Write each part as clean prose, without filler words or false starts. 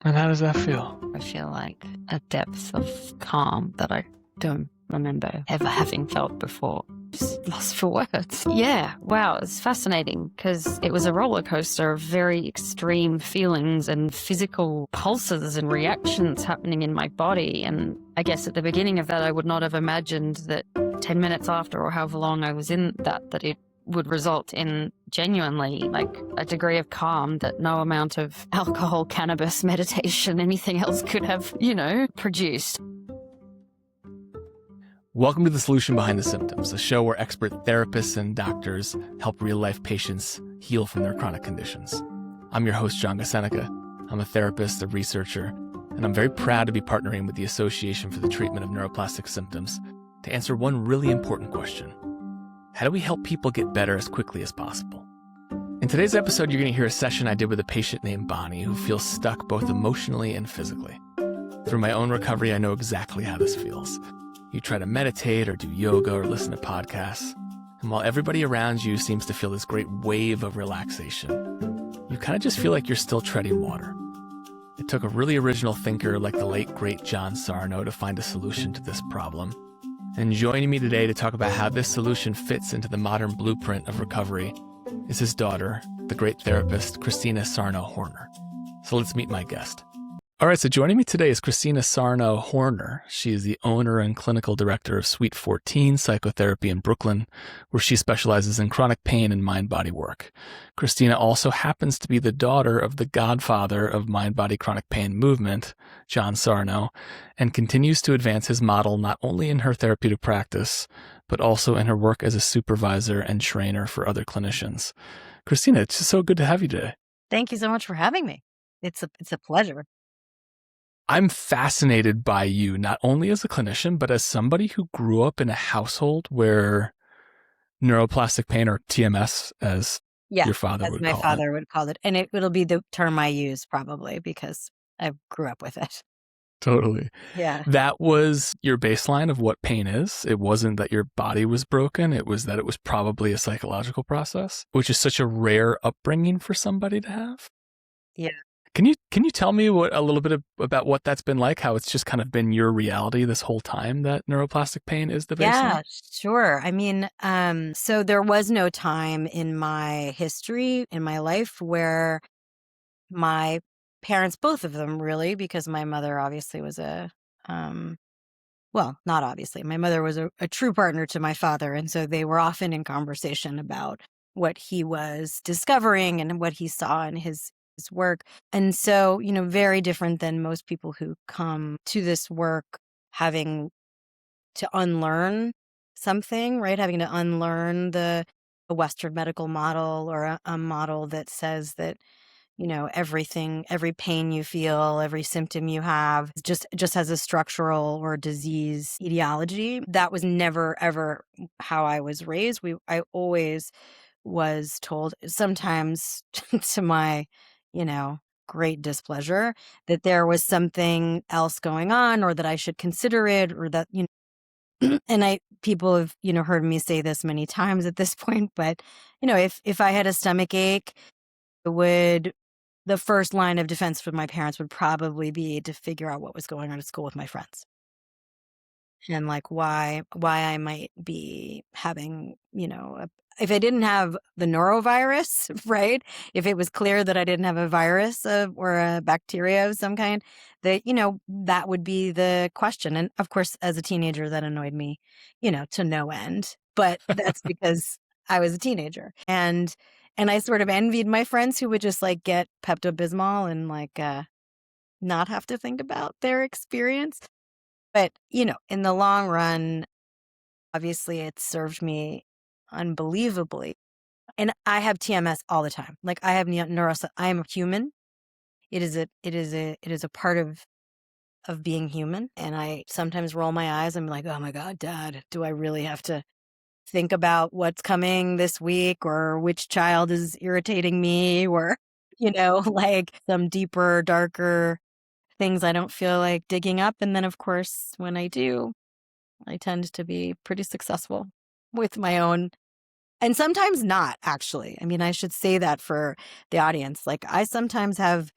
And how does that feel? I feel like a depth of calm that I don't remember ever having felt before. Just lost for words. Yeah, wow, it's fascinating because it was a roller coaster of very extreme feelings and physical pulses and reactions happening in my body. And I guess at the beginning of that, I would not have imagined that 10 minutes after or however long I was in that it would result in genuinely like a degree of calm that no amount of alcohol, cannabis, meditation, anything else could have, produced. Welcome to The Solution Behind the Symptoms, a show where expert therapists and doctors help real-life patients heal from their chronic conditions. I'm your host, Gasienica. I'm a therapist, a researcher, and I'm very proud to be partnering with the Association for the Treatment of Neuroplastic Symptoms to answer one really important question. How do we help people get better as quickly as possible? In today's episode, you're going to hear a session I did with a patient named Bonnie who feels stuck both emotionally and physically. Through my own recovery, I know exactly how this feels. You try to meditate or do yoga or listen to podcasts, and while everybody around you seems to feel this great wave of relaxation, you kind of just feel like you're still treading water. It took a really original thinker like the late, great John Sarno to find a solution to this problem. And joining me today to talk about how this solution fits into the modern blueprint of recovery is his daughter, the great therapist, Christina Sarno Horner. So let's meet my guest. All right, so joining me today is Christina Sarno Horner. She is the owner and clinical director of Suite 14 Psychotherapy in Brooklyn, where she specializes in chronic pain and mind-body work. Christina also happens to be the daughter of the godfather of mind-body chronic pain movement, John Sarno, and continues to advance his model not only in her therapeutic practice, but also in her work as a supervisor and trainer for other clinicians. Christina, it's just so good to have you today. Thank you so much for having me. It's a pleasure. I'm fascinated by you, not only as a clinician, but as somebody who grew up in a household where neuroplastic pain, or TMS, as your father would call it. As my father would call it. And it'll be the term I use probably because I grew up with it. Totally. Yeah. That was your baseline of what pain is. It wasn't that your body was broken. It was that it was probably a psychological process, which is such a rare upbringing for somebody to have. Yeah. Can you tell me a little bit about what that's been like, how it's just kind of been your reality this whole time that neuroplastic pain is the baseline? Yeah, sure. I mean, so there was no time in my history, in my life, where my parents, both of them really, because my mother obviously was well, not obviously, my mother was a true partner to my father. And so they were often in conversation about what he was discovering and what he saw in his work. And so, very different than most people who come to this work having to unlearn something, right? Having to unlearn the Western medical model or a model that says that, everything, every pain you feel, every symptom you have just has a structural or disease etiology. That was never, ever how I was raised. I always was told, sometimes to my, great displeasure, that there was something else going on or that I should consider it or that, and people have, heard me say this many times at this point, but, if I had a stomach ache, the first line of defense for my parents would probably be to figure out what was going on at school with my friends. And like why I might be having, if I didn't have the norovirus, right? If it was clear that I didn't have a virus or a bacteria of some kind, that, that would be the question. And of course, as a teenager, that annoyed me, to no end. But that's because I was a teenager. And I sort of envied my friends who would just like get Pepto-Bismol and like not have to think about their experience. But, in the long run, obviously it served me unbelievably. And I have TMS all the time. Like I have I am a human. It is a part of being human. And I sometimes roll my eyes and I'm like, oh my God, Dad, do I really have to think about what's coming this week or which child is irritating me or, like some deeper, darker things I don't feel like digging up. And then, of course, when I do, I tend to be pretty successful with my own. And sometimes not, actually. I mean, I should say that for the audience. Like, I sometimes have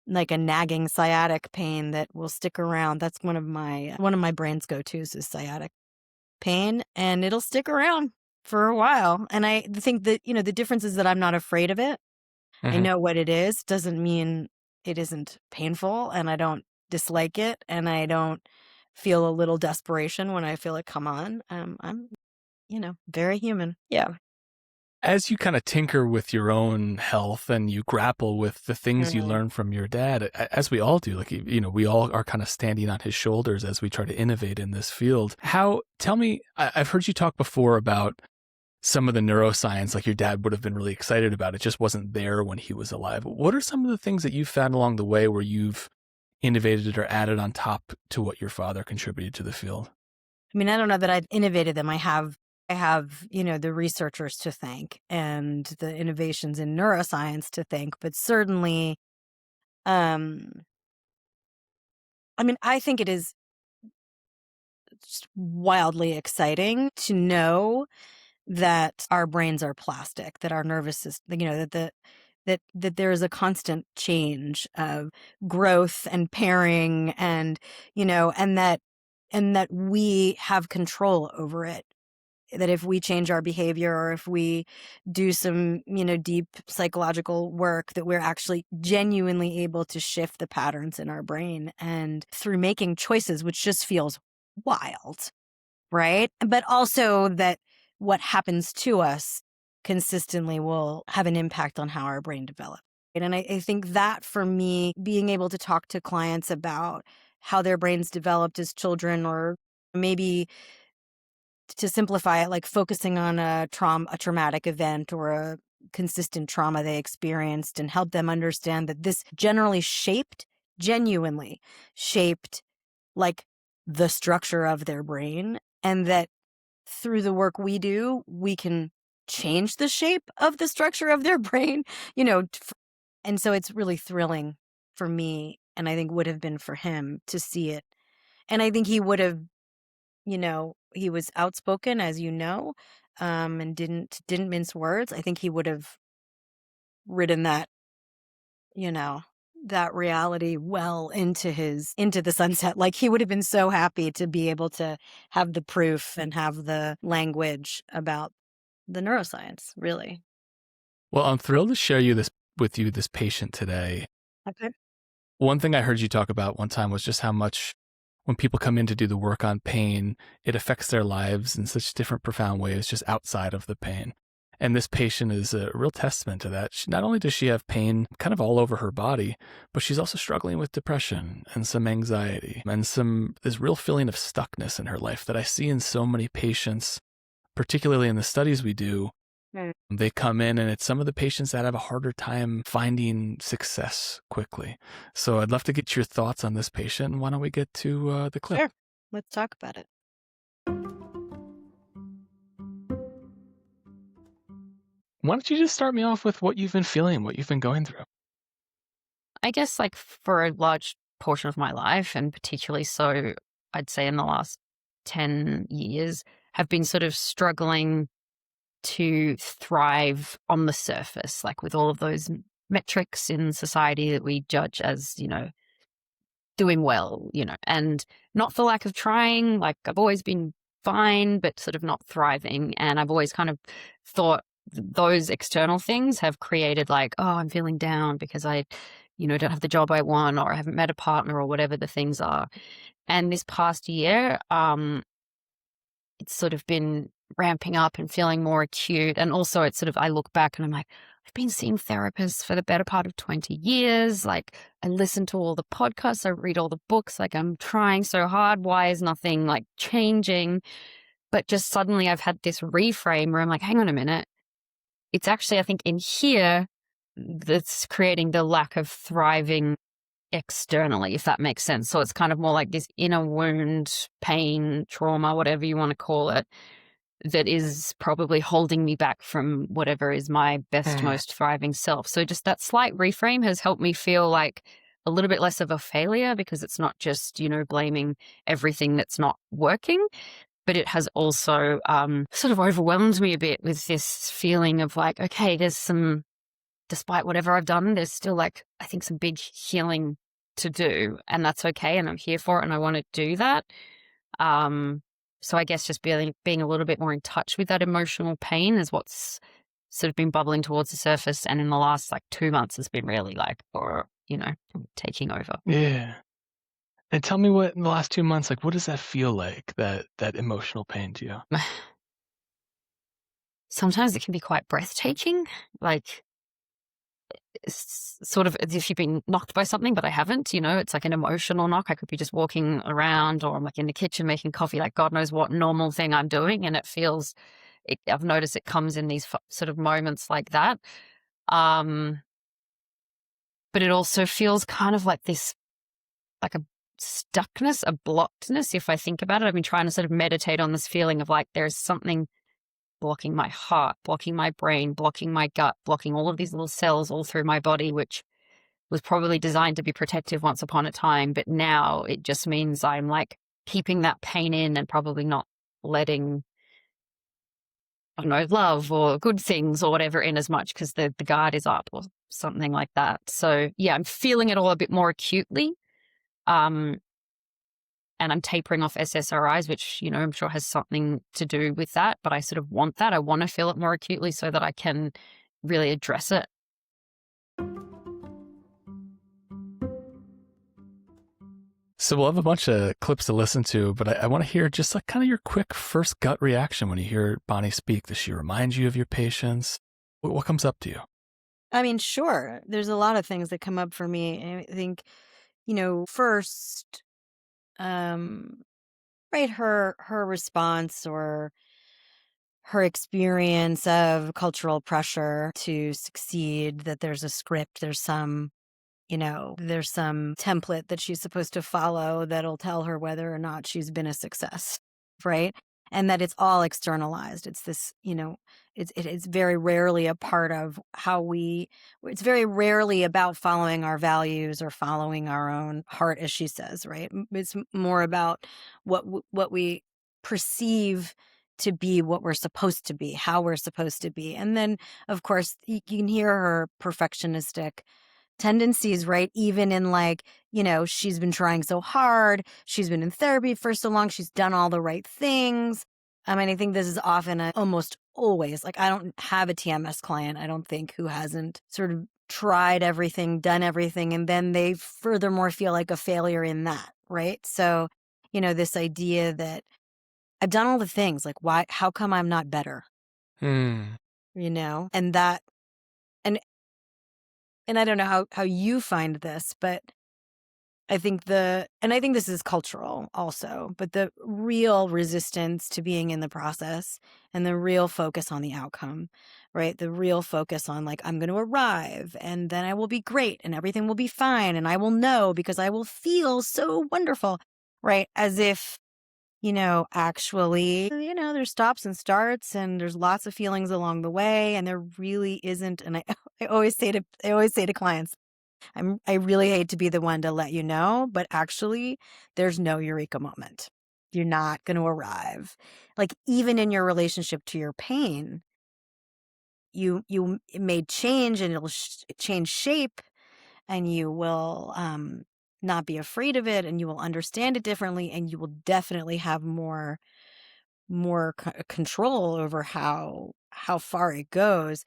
like a nagging sciatic pain that will stick around. That's one of my brain's go-tos is sciatic pain, and it'll stick around for a while. And I think that, the difference is that I'm not afraid of it. I Mhm. know what it is. Doesn't mean it isn't painful, and I don't dislike it, and I don't feel a little desperation when I feel it come on. I'm, very human. Yeah. As you kind of tinker with your own health and you grapple with the things you Mhm. learn from your dad, as we all do, like, we all are kind of standing on his shoulders as we try to innovate in this field. Tell me, I've heard you talk before about some of the neuroscience, like your dad would have been really excited about. It just wasn't there when he was alive. What are some of the things that you've found along the way where you've innovated or added on top to what your father contributed to the field? I mean, I don't know that I've innovated them. I have, the researchers to thank and the innovations in neuroscience to thank, but certainly, um, I mean, I think it is just wildly exciting to know that our brains are plastic, that our nervous system, that there is a constant change of growth and pairing and, and that we have control over it. That if we change our behavior or if we do some, deep psychological work, that we're actually genuinely able to shift the patterns in our brain and through making choices, which just feels wild, right? But also that what happens to us consistently will have an impact on how our brain develops. And I think that for me, being able to talk to clients about how their brains developed as children, or maybe to simplify it, like focusing on a traumatic event or a consistent trauma they experienced, and help them understand that this genuinely shaped like the structure of their brain, and that through the work we do, we can change the shape of the structure of their brain, and so it's really thrilling for me, and I think would have been for him to see it. And I think he would have, he was outspoken, as and didn't mince words. I think he would have ridden you know, that reality well into the sunset. Like, he would have been so happy to be able to have the proof and have the language about the neuroscience, really. Well, I'm thrilled to share this patient today. Okay. One thing I heard you talk about one time was just how much when people come in to do the work on pain, it affects their lives in such different, profound ways, just outside of the pain. And this patient is a real testament to that. Not only does she have pain kind of all over her body, but she's also struggling with depression and some anxiety and this real feeling of stuckness in her life that I see in so many patients, particularly in the studies we do. They come in and it's some of the patients that have a harder time finding success quickly. So I'd love to get your thoughts on this patient. Why don't we get to the clip? Sure. Let's talk about it. Why don't you just start me off with what you've been feeling, what you've been going through? I guess like for a large portion of my life, and particularly so, I'd say in the last 10 years, have been sort of struggling to thrive on the surface, like with all of those metrics in society that we judge as, doing well, and not for lack of trying. Like, I've always been fine, but sort of not thriving. And I've always kind of thought those external things have created like, oh, I'm feeling down because I, don't have the job I want, or I haven't met a partner, or whatever the things are. And this past year, it's sort of been ramping up and feeling more acute. And also it's sort of, I look back and I'm like, I've been seeing therapists for the better part of 20 years. Like, I listen to all the podcasts, I read all the books, like I'm trying so hard. Why is nothing like changing? But just suddenly I've had this reframe where I'm like, hang on a minute. It's actually, I think, in here that's creating the lack of thriving externally, if that makes sense. So it's kind of more like this inner wound, pain, trauma, whatever you want to call it, that is probably holding me back from whatever is my best, most thriving self. So just that slight reframe has helped me feel like a little bit less of a failure, because it's not just, blaming everything that's not working, but it has also sort of overwhelmed me a bit with this feeling of like, okay, there's some despite whatever I've done, there's still like, I think, some big healing to do, and that's okay. And I'm here for it, and I want to do that. So I guess just being a little bit more in touch with that emotional pain is what's sort of been bubbling towards the surface. And in the last like 2 months has been really like, taking over. Yeah. And tell me what in the last 2 months, like, what does that feel like, that emotional pain to you? Sometimes it can be quite breathtaking, like sort of as if you've been knocked by something, but I haven't, it's like an emotional knock. I could be just walking around, or I'm like in the kitchen making coffee, like God knows what normal thing I'm doing. And I've noticed it comes in these sort of moments like that. But it also feels kind of like this, like a stuckness, a blockedness. If I think about it, I've been trying to sort of meditate on this feeling of like there's something blocking my heart, blocking my brain, blocking my gut, blocking all of these little cells all through my body, which was probably designed to be protective once upon a time. But now it just means I'm like keeping that pain in and probably not letting, I don't know, love or good things or whatever in as much, because the guard is up or something like that. So yeah, I'm feeling it all a bit more acutely. And I'm tapering off SSRIs, which, I'm sure has something to do with that. But I sort of want that. I want to feel it more acutely so that I can really address it. So we'll have a bunch of clips to listen to, but I want to hear just like kind of your quick first gut reaction when you hear Bonnie speak. Does she remind you of your patients? What comes up to you? I mean, sure. There's a lot of things that come up for me. I think, first, right, her response or her experience of cultural pressure to succeed, that there's a script, there's some template that she's supposed to follow that'll tell her whether or not she's been a success, right? And that it's all externalized. It's this, it's very rarely a part of it's very rarely about following our values or following our own heart, as she says, right? It's more about what we perceive to be what we're supposed to be, how we're supposed to be. And then, of course, you can hear her perfectionistic tendencies, right? Even in she's been trying so hard. She's been in therapy for so long. She's done all the right things. I mean, I think this is often almost always, like, I don't have a TMS client, I don't think, who hasn't sort of tried everything, done everything, and then they furthermore feel like a failure in that, right? So, this idea that I've done all the things, like, how come I'm not better? Hmm. And that, and I don't know how you find this, but I think this is cultural also, but the real resistance to being in the process and the real focus on the outcome, right? The real focus on like, I'm going to arrive and then I will be great and everything will be fine and I will know because I will feel so wonderful, right? As if, actually, there's stops and starts and there's lots of feelings along the way, and there really isn't. And I always say to clients, I really hate to be the one to let you know, but actually there's no eureka moment. You're not going to arrive. Like, even in your relationship to your pain, it may change and it'll change shape, and you will not be afraid of it, and you will understand it differently, and you will definitely have more control over how far it goes.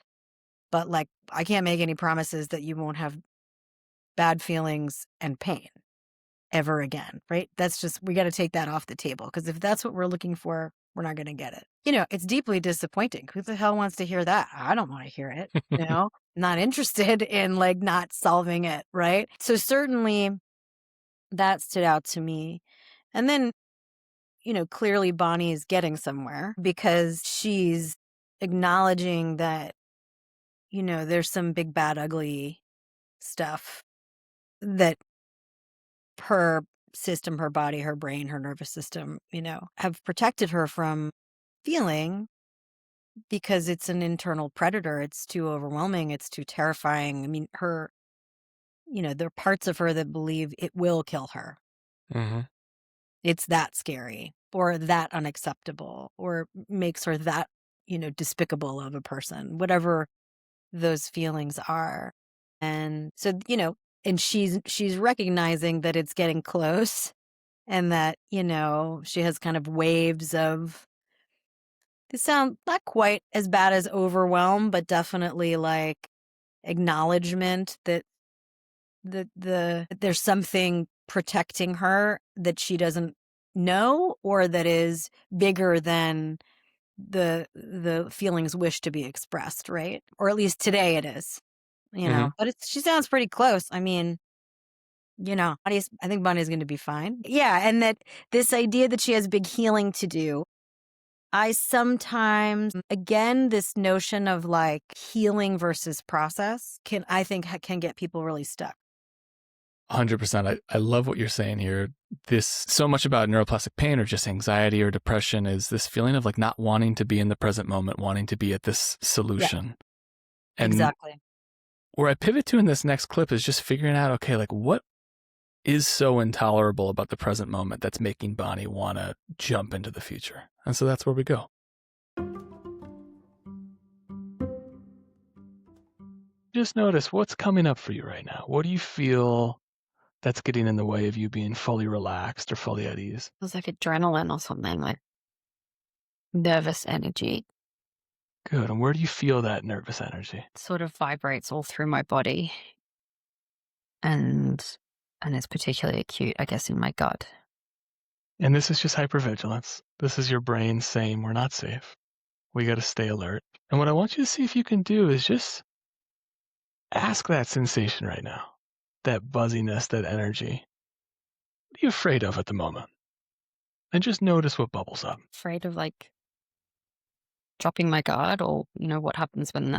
But like, I can't make any promises that you won't have bad feelings and pain ever again, right? That's just, we got to take that off the table, because if that's what we're looking for, we're not going to get it. It's deeply disappointing. Who the hell wants to hear that? I don't want to hear it. Not interested in like not solving it, right? So certainly that stood out to me. And then, clearly Bonnie is getting somewhere, because she's acknowledging that, there's some big, bad, ugly stuff that her system, her body, her brain, her nervous system, have protected her from feeling, because it's an internal predator. It's too overwhelming. It's too terrifying. I mean, there are parts of her that believe it will kill her. Mm-hmm. It's that scary or that unacceptable or makes her that, despicable of a person, whatever those feelings are. And so, and she's recognizing that it's getting close and that, she has kind of waves of, they sound not quite as bad as overwhelm, but definitely like acknowledgement that there's something protecting her that she doesn't know, or that is bigger than the feelings wish to be expressed, right? Or at least today it is, But she sounds pretty close. I mean, I think Bonnie's going to be fine. Yeah, and that this idea that she has big healing to do. I sometimes, again, this notion of like healing versus process can get people really stuck. 100%. I love what you're saying here. So much about neuroplastic pain or just anxiety or depression is this feeling of like not wanting to be in the present moment, wanting to be at this solution. Yeah, and exactly. Where I pivot to in this next clip is just figuring out, okay, like what is so intolerable about the present moment that's making Bonnie want to jump into the future? And so that's where we go. Just notice what's coming up for you right now. What do you feel that's getting in the way of you being fully relaxed or fully at ease? It was like adrenaline or something, like nervous energy. Good. And where do you feel that nervous energy? It sort of vibrates all through my body. And it's particularly acute, I guess, in my gut. And this is just hypervigilance. This is your brain saying we're not safe. We got to stay alert. And what I want you to see if you can do is just ask that sensation right now, that buzziness, that energy. What are you afraid of at the moment? And just notice what bubbles up. Afraid of like dropping my guard, or, what happens when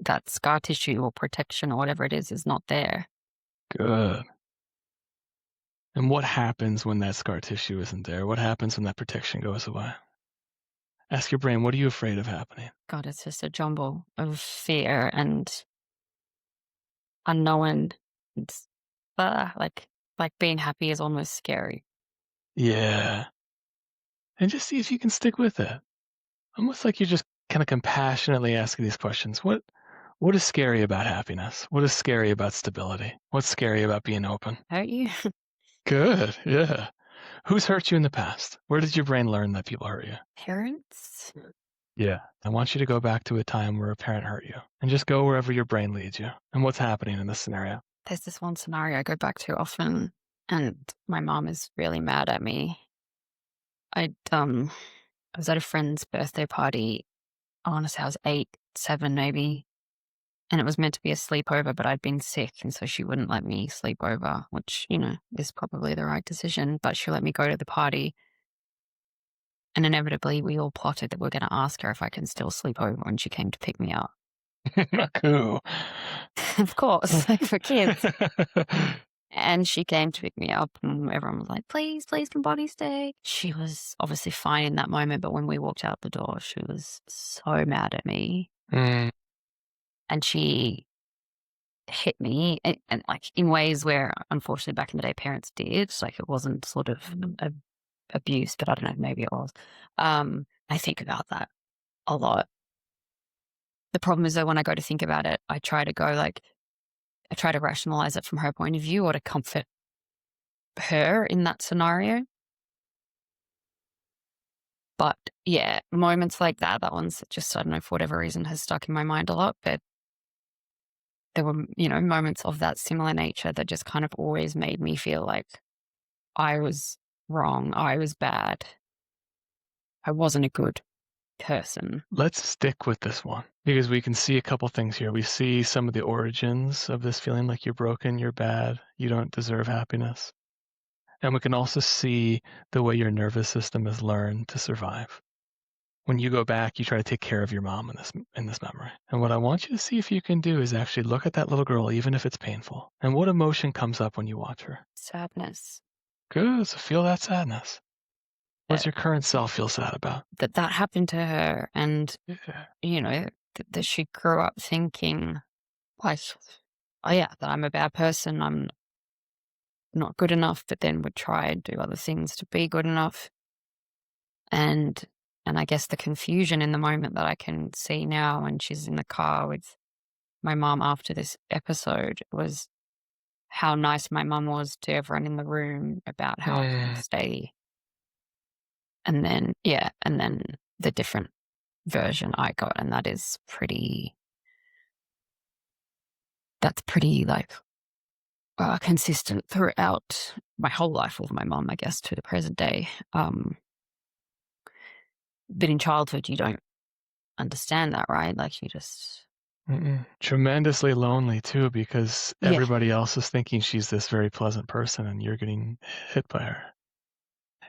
that scar tissue or protection or whatever it is not there. Good. And what happens when that scar tissue isn't there? What happens when that protection goes away? Ask your brain, what are you afraid of happening? God, it's just a jumble of fear and unknown. It's like being happy is almost scary. Yeah. And just see if you can stick with it. Almost like you're just kind of compassionately asking these questions. What is scary about happiness? What is scary about stability? What's scary about being open? Hurt you? Good. Yeah. Who's hurt you in the past? Where did your brain learn that people hurt you? Parents? Yeah. I want you to go back to a time where a parent hurt you and just go wherever your brain leads you. And what's happening in this scenario? There's this one scenario I go back to often, and my mom is really mad at me. I was at a friend's birthday party. I want to say I was 8, 7 maybe. And it was meant to be a sleepover, but I'd been sick, and so she wouldn't let me sleep over, which, is probably the right decision. But she let me go to the party. And inevitably, we all plotted that we're going to ask her if I can still sleep over when she came to pick me up. Cool. Of course, like for kids. And she came to pick me up, and everyone was like, please, can Bonnie stay? She was obviously fine in that moment, but when we walked out the door, she was so mad at me. Mm. And she hit me, and like in ways where, unfortunately, back in the day, parents did. Like it wasn't sort of abuse, but I don't know, maybe it was. I think about that a lot. The problem is, though, when I go to think about it, I try to rationalize it from her point of view, or to comfort her in that scenario. But yeah, moments like that one's just, I don't know, for whatever reason, has stuck in my mind a lot. But there were, moments of that similar nature that just kind of always made me feel like I was wrong, I was bad, I wasn't a good person. Let's stick with this one because we can see a couple things here. We see some of the origins of this feeling like you're broken, you're bad, you don't deserve happiness. And we can also see the way your nervous system has learned to survive. When you go back, you try to take care of your mom in this memory. And what I want you to see if you can do is actually look at that little girl, even if it's painful. And what emotion comes up when you watch her? Sadness. Good. So feel that sadness. What does your current self feel sad about? That happened to her, and that she grew up thinking like, oh yeah, that I'm a bad person, I'm not good enough, but then would try and do other things to be good enough. And And I guess the confusion in the moment that I can see now when she's in the car with my mum after this episode was how nice my mum was to everyone in the room about how I couldn't stay. And then, and then the different version I got, and that's pretty like consistent throughout my whole life with my mum, I guess, to the present day. But in childhood, you don't understand that, right? Like you just... Tremendously lonely too, because Yeah. everybody else is thinking she's this very pleasant person and you're getting hit by her.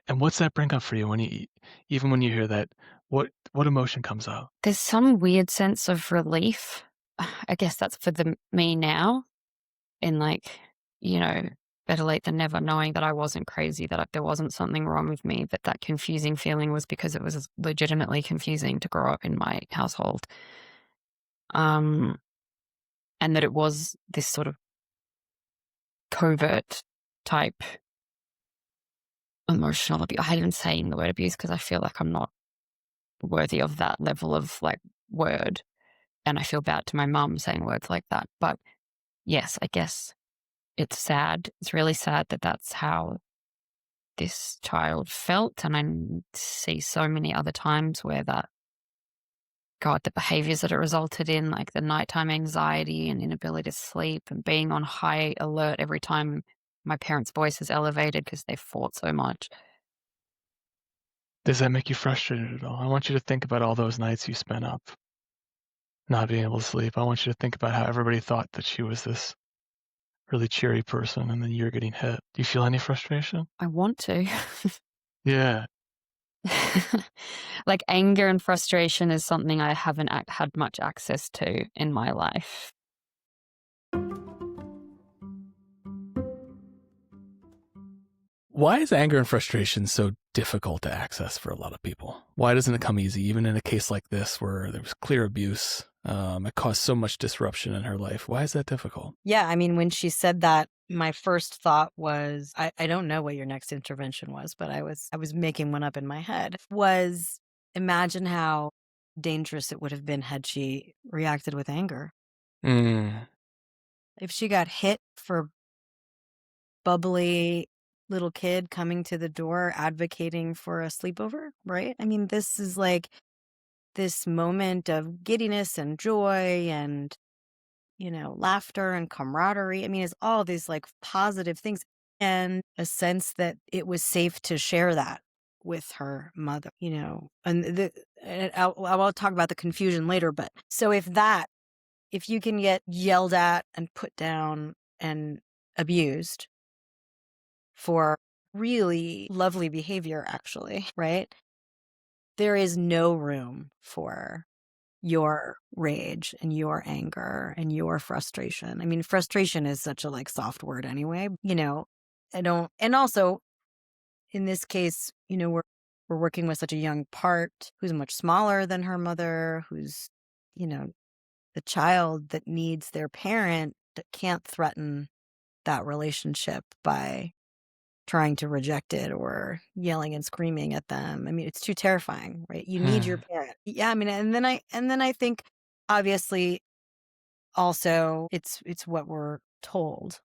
And what's that bring up for you even when you hear that? What emotion comes out? There's some weird sense of relief. I guess that's for me now. In like, better late than never, knowing that I wasn't crazy, that there wasn't something wrong with me, but that confusing feeling was because it was legitimately confusing to grow up in my household. And that it was this sort of covert type emotional abuse. I hate even saying the word abuse because I feel like I'm not worthy of that level of like word. And I feel bad to my mum saying words like that. But yes, I guess it's sad. It's really sad that that's how this child felt. And I see so many other times where the behaviors that it resulted in, like the nighttime anxiety and inability to sleep and being on high alert every time my parents' voice is elevated because they fought so much. Does that make you frustrated at all? I want you to think about all those nights you spent up not being able to sleep. I want you to think about how everybody thought that she was this really cheery person and then you're getting hit. Do you feel any frustration? I want to. Yeah. Like anger and frustration is something I haven't had much access to in my life. Why is anger and frustration so difficult to access for a lot of people? Why doesn't it come easy, even in a case like this where there was clear abuse? It caused so much disruption in her life. Why is that difficult? Yeah, I mean, when she said that, my first thought was, I don't know what your next intervention was, but I was making one up in my head, was imagine how dangerous it would have been had she reacted with anger. If she got hit for bubbly little kid coming to the door advocating for a sleepover, right? I mean, this is like this moment of giddiness and joy and, laughter and camaraderie. I mean, it's all these like positive things and a sense that it was safe to share that with her mother, and I'll talk about the confusion later. But so if you can get yelled at and put down and abused for really lovely behavior, actually, right? There is no room for your rage and your anger and your frustration. I mean, frustration is such a like soft word anyway, and also in this case, we're working with such a young part who's much smaller than her mother, who's, the child that needs their parent that can't threaten that relationship by trying to reject it or yelling and screaming at them. I mean, it's too terrifying, right? You need your parent. Yeah, I mean, and then I think obviously also it's what we're told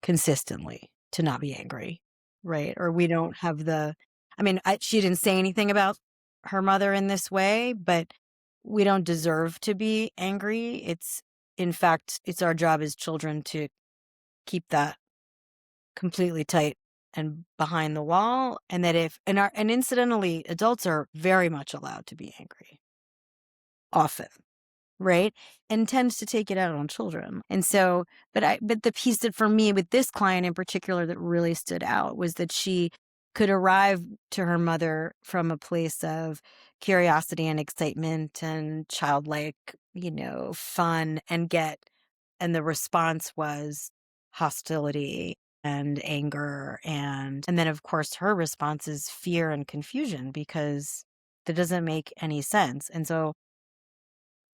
consistently to not be angry, right? Or we don't have she didn't say anything about her mother in this way, but we don't deserve to be angry. In fact, it's our job as children to keep that completely tight and behind the wall, and that and incidentally, adults are very much allowed to be angry often, right? And tends to take it out on children. And so, but the piece that for me with this client in particular that really stood out was that she could arrive to her mother from a place of curiosity and excitement and childlike, fun, and the response was hostility and anger. And then of course her response is fear and confusion because that doesn't make any sense. And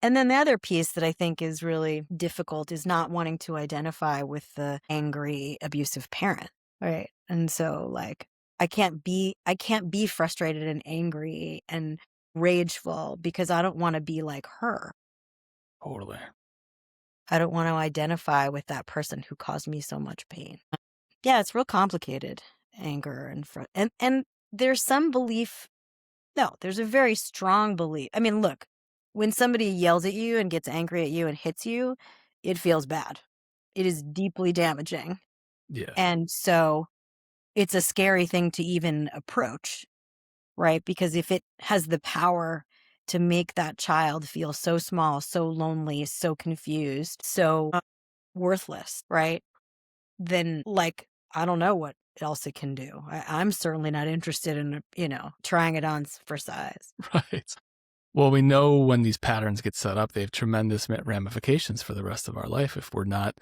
then the other piece that I think is really difficult is not wanting to identify with the angry, abusive parent, right? And so like, I can't be frustrated and angry and rageful because I don't want to be like her. Totally. I don't want to identify with that person who caused me so much pain. Yeah, it's real complicated, anger and there's some belief. No, there's a very strong belief. I mean, look, when somebody yells at you and gets angry at you and hits you, it feels bad. It is deeply damaging. Yes. And so it's a scary thing to even approach, right? Because if it has the power to make that child feel so small, so lonely, so confused, so worthless, right? Then, like, I don't know what else it can do. I'm certainly not interested in, trying it on for size. Right. Well, we know when these patterns get set up, they have tremendous ramifications for the rest of our life. If we're not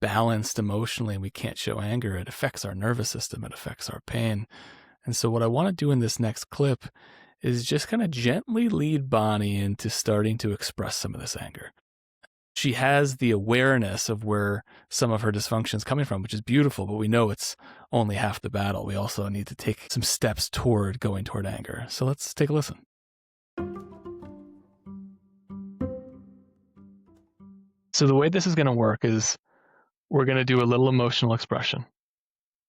balanced emotionally and we can't show anger, it affects our nervous system, it affects our pain. And so what I want to do in this next clip is just kind of gently lead Bonnie into starting to express some of this anger. She has the awareness of where some of her dysfunction is coming from, which is beautiful, but we know it's only half the battle. We also need to take some steps toward going toward anger. So let's take a listen. So the way this is going to work is we're going to do a little emotional expression.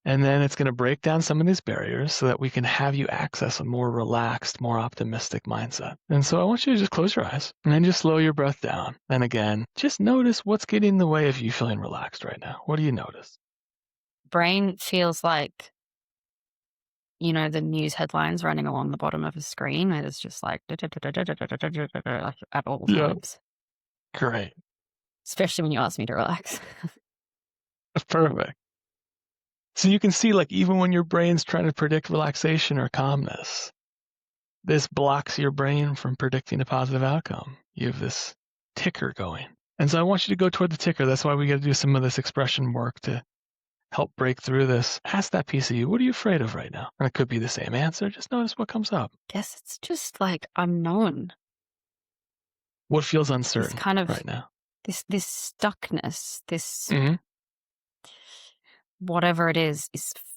And then it's going to break down some of these barriers so that we can have you access a more relaxed, more optimistic mindset. And so I want you to just close your eyes and then just slow your breath down. And again, just notice what's getting in the way of you feeling relaxed right now. What do you notice? Brain feels like, the news headlines running along the bottom of a screen. It's just like at all times. Great. Especially when you ask me to relax. Perfect. So you can see, like, even when your brain's trying to predict relaxation or calmness, this blocks your brain from predicting a positive outcome. You have this ticker going. And so I want you to go toward the ticker. That's why we got to do some of this expression work to help break through this. Ask that piece of you, what are you afraid of right now? And it could be the same answer. Just notice what comes up. Guess it's just like unknown. What feels uncertain This kind of right now? This stuckness, this Mm-hmm. whatever it is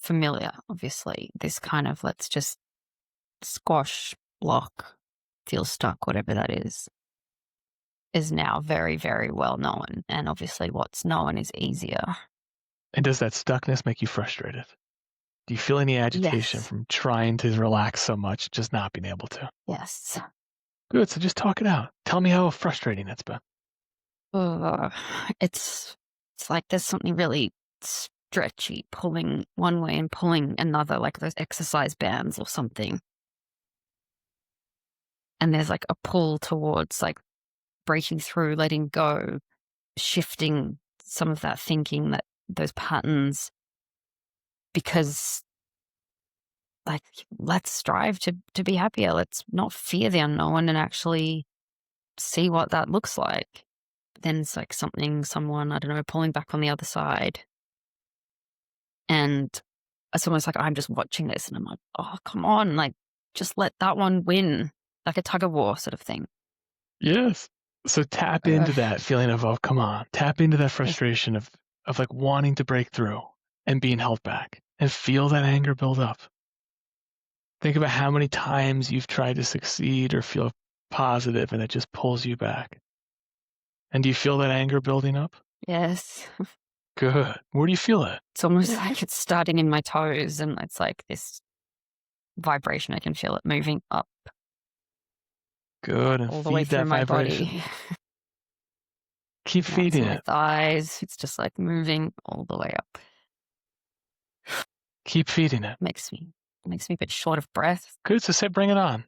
familiar, obviously. This kind of let's just squash, block, feel stuck, whatever that is now very, very well known. And obviously what's known is easier. And does that stuckness make you frustrated? Do you feel any agitation Yes. from trying to relax so much, just not being able to? Yes. Good, so just talk it out. Tell me how frustrating it's been. It's like there's something really stretchy pulling one way and pulling another, like those exercise bands or something. And there's like a pull towards like breaking through, letting go, shifting some of that thinking, that those patterns, because like let's strive to be happier. Let's not fear the unknown and actually see what that looks like. Then it's like someone, I don't know, pulling back on the other side. And it's almost like I'm just watching this and I'm like, oh, come on, like just let that one win, like a tug of war sort of thing. Yes. So tap into that feeling of, oh, come on. Tap into that frustration of like wanting to break through and being held back, and feel that anger build up. Think about how many times you've tried to succeed or feel positive and it just pulls you back. And do you feel that anger building up? Yes. Good. Where do you feel it? It's almost like it's starting in my toes and it's like this vibration. I can feel it moving up. Good. And all the way feed through that my vibration. body. Keep feeding My it. thighs. It's just like moving all the way up. Keep feeding it. Makes me a bit short of breath. Good. So say, bring it on.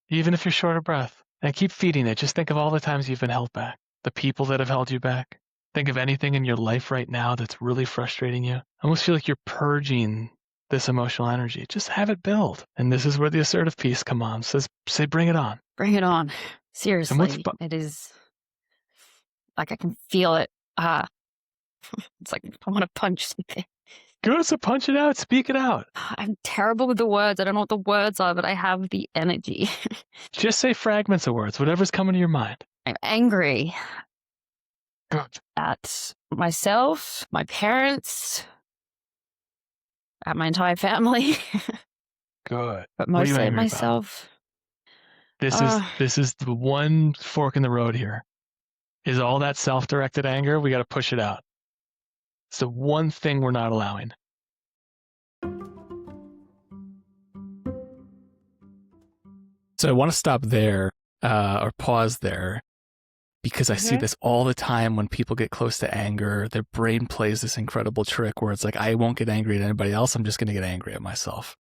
Even if you're short of breath. And keep feeding it. Just think of all the times you've been held back. The people that have held you back. Think of anything in your life right now that's really frustrating you. I almost feel like you're purging this emotional energy. Just have it build. And this is where the assertive piece come on. Say, bring it on. Bring it on. Seriously. It is like I can feel it. It's like I want to punch something. Good, so punch it out. Speak it out. I'm terrible with the words. I don't know what the words are, but I have the energy. Just say fragments of words, whatever's coming to your mind. I'm angry. Good. At myself, my parents, at my entire family, Good. but What are you mostly at angry about? myself. This is the one fork in the road here. Is all that self-directed anger? We got to push it out. It's the one thing we're not allowing. So I want to stop there or pause there because I see this all the time when people get close to anger. Their brain plays this incredible trick where it's like, I won't get angry at anybody else. I'm just going to get angry at myself.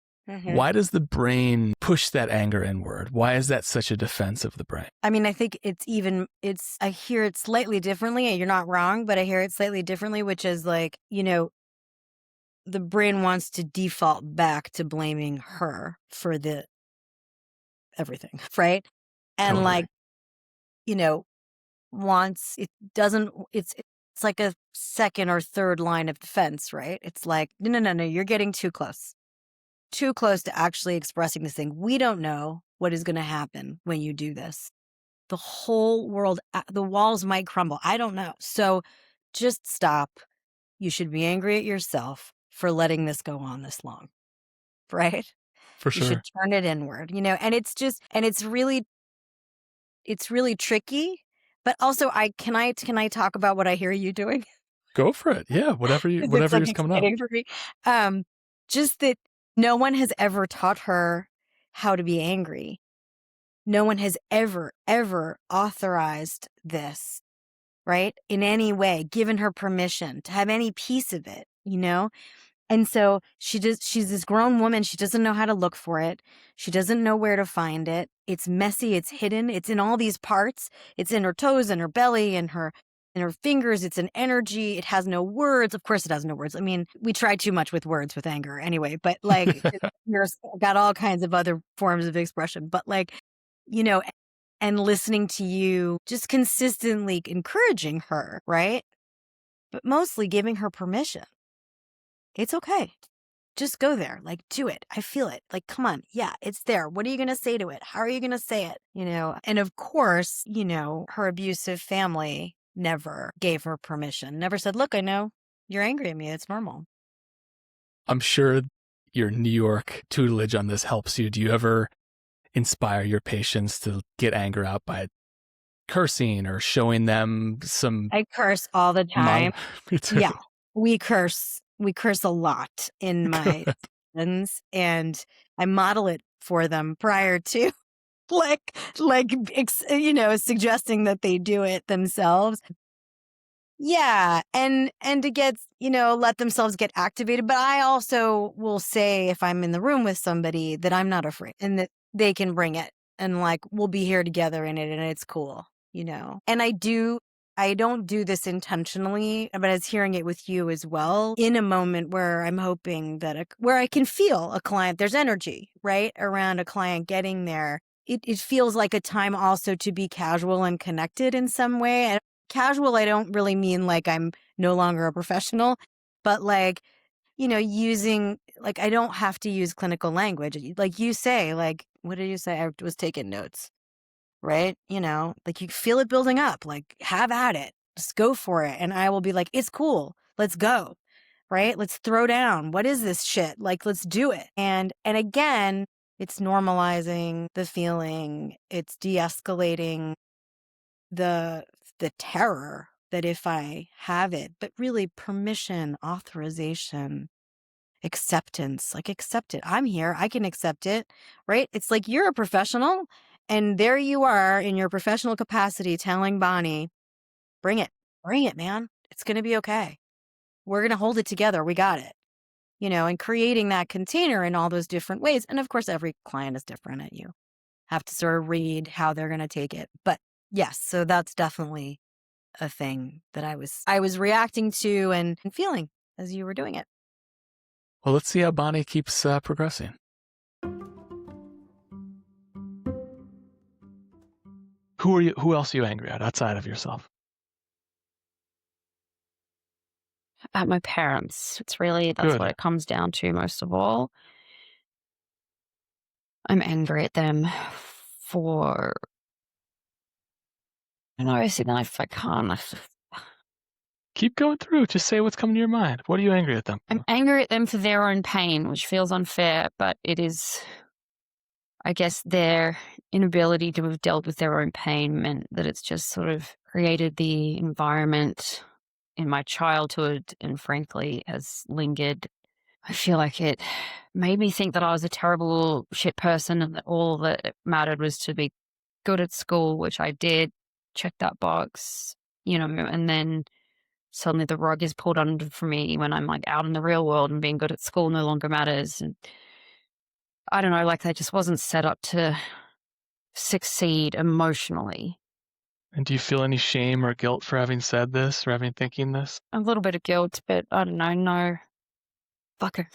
Why does the brain push that anger inward? Why is that such a defense of the brain? I mean, I think I hear it slightly differently. You're not wrong, but I hear it slightly differently, which is like, the brain wants to default back to blaming her for the everything, right? And Totally. it's like a second or third line of defense, right? It's like, no, you're getting too close to actually expressing this thing. We don't know what is going to happen when you do this. The whole world, the walls might crumble. I don't know. So just stop. You should be angry at yourself for letting this go on this long, right? For You should sure. turn it inward, and it's really tricky. But also, can I talk about what I hear you doing? Go for it. Yeah, whatever It's like is coming up. exciting for me. Just that no one has ever taught her how to be angry. No one has ever authorized this, right? In any way, given her permission to have any piece of it, And so she's this grown woman. She doesn't know how to look for it. She doesn't know where to find it. It's messy. It's hidden. It's in all these parts. It's in her toes and her belly and her fingers. It's an energy. It has no words. Of course it has no words. I mean, we try too much with words with anger anyway, but like you're got all kinds of other forms of expression, but like, and listening to you just consistently encouraging her, right? But mostly giving her permission. It's okay. Just go there. Like, do it. I feel it. Like, come on. Yeah, it's there. What are you going to say to it? How are you going to say it? And of course, her abusive family never gave her permission, never said, look, I know you're angry at me. It's normal. I'm sure your New York tutelage on this helps you. Do you ever inspire your patients to get anger out by cursing or showing them some? I curse all the time. Me too. Yeah, we curse. We curse a lot in my sessions, and I model it for them prior to suggesting that they do it themselves. Yeah, and to get, let themselves get activated. But I also will say, if I'm in the room with somebody, that I'm not afraid and that they can bring it and like, we'll be here together in it and it's cool, And I don't do this intentionally, but I was hearing it with you as well in a moment where I'm hoping that where I can feel a client, there's energy, right? Around a client getting there. It feels like a time also to be casual and connected in some way. And casual, I don't really mean like I'm no longer a professional, but like, using, like, I don't have to use clinical language. Like you say, like, what did you say? I was taking notes, right? Like you feel it building up, like have at it, just go for it. And I will be like, it's cool. Let's go. Right. Let's throw down. What is this shit? Like, let's do it. And again, it's normalizing the feeling. It's de-escalating the terror that if I have it, but really permission, authorization, acceptance, like accept it. I'm here. I can accept it, right? It's like you're a professional and there you are in your professional capacity telling Bonnie, bring it, man. It's going to be okay. We're going to hold it together. We got it, and creating that container in all those different ways. And of course, every client is different and you have to sort of read how they're going to take it. But yes, so that's definitely a thing that I was reacting to and feeling as you were doing it. Well, let's see how Bonnie keeps progressing. Who else are you angry at outside of yourself? At my parents. That's what it comes down to most of all. I'm angry at them for, and obviously then if I can't, Keep going through. Just say what's coming to your mind. What are you angry at them for? I'm angry at them for their own pain, which feels unfair, but it is, I guess, their inability to have dealt with their own pain meant that it's just sort of created the environment in my childhood and frankly has lingered. I feel like it made me think that I was a terrible shit person and that all that mattered was to be good at school, which I did, check that box, and then suddenly the rug is pulled under for me when I'm like out in the real world and being good at school no longer matters. And I don't know, like I just wasn't set up to succeed emotionally. And do you feel any shame or guilt for having said this or having thinking this? A little bit of guilt, but I don't know, no. Fucker.